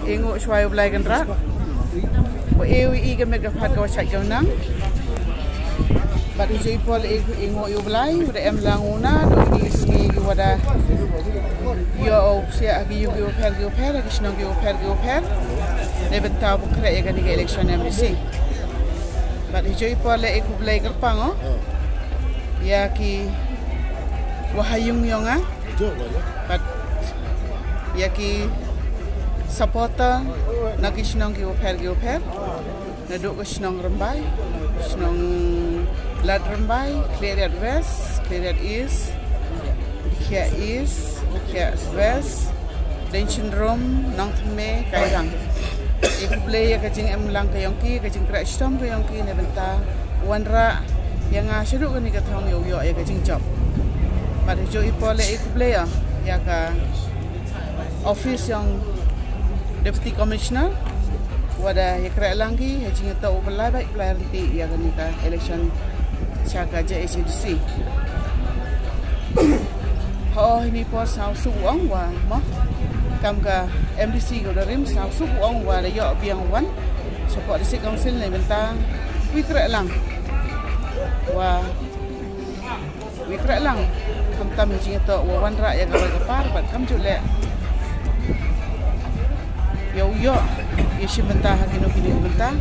ingo shwayo blai kan rak bo ewi ga mega phat ga chak jonang bat hijau pol ingo yo blai udah em languna do ini sgi wada yo sia agi yo per agi snong yo per ne benta bu kra ya gani election MDC bat hijau pol iku blai gerpang ya ki wahayung yonga bat ya ki supporter nagi snong yo per naduk ke snong rembai snong lad rembai clear west clear east kia east kia west tension room nong thme kairang iku play ya kajing em lang kayongki kajing kra stom kayongki ne benta wanra yang asyru kan ka thong yo ya kajing job pada jo ipole iku play ya ka office yang deputy commissioner wada ya kra langki hajing tau belai baik planti ya kan ka election Chaka JACDC. Oh ini pos sao su uang wa mo kam ka MDC ko darim sao su uang wa le yo biang wan support district council ne benta wi kra lang wa wi kra lang kam tam hajing to wa wan ra ya ka par bat kam jule yo yeshi benta hakino kini benta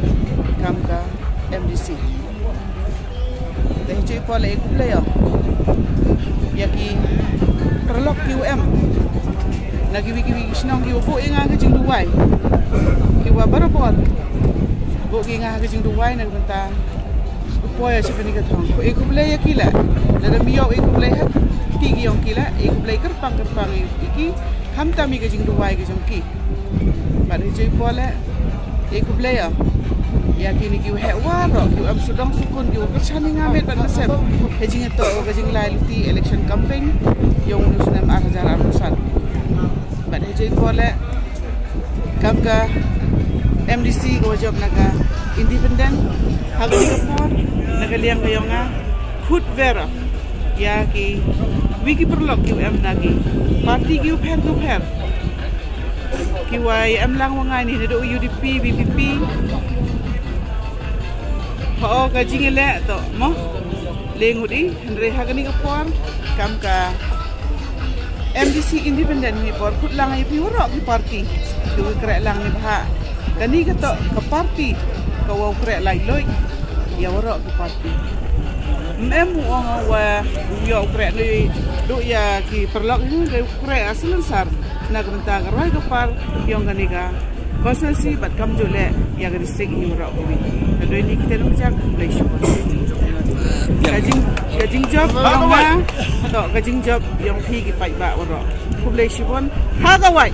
kam ka MDC dah cuy pola ikut beliau, ya ki perlok QM, lagi wiki senang ki buat ingat kecing duai, ki buat berapa, buat ingat kecing duai nak bentang, upaya siapa ni ketong, ikut beliau ya kila, dalam biau ikut beliau tinggi yang kila, ikut beliau kerpang iki, hamta mi kecing duai kecing ki, pada cuy pola ikut beliau. Ya kini kiu hewa ro kiu am sudang sukun kiu kerjani ngamet ban mesem hejing itu hejing lailti election campaign yang nusnem arhajar arusan ban hejing kole kamga MDC go job naga independent hagi kapor naga liang kayonga khud vera ya ki wiki perlok kiu am nagi parti kiu per kiwai am lang wangai ni do UDP BPP oh kajing elak tu, mo lengudi, Henry hagani kapor, kam ka MDC independent ni por, kut lang ayi piurok di parti, tu kerek lang ni bah, kani kato ke parti, kau kerek lai loi, ya warok ke parti. Memu orang wa yo kerek ni, do ya ki perlok ni kerek asal sar, nak bentang roy kapar, yang kani ka. Konsensi bat kam jole ya ga district ni warok ni. Kalau ini kita nak cak boleh syukur. Kajing job yang mana? Atau kajing job yang pergi pai bak warok. Boleh syukur. Hagawai.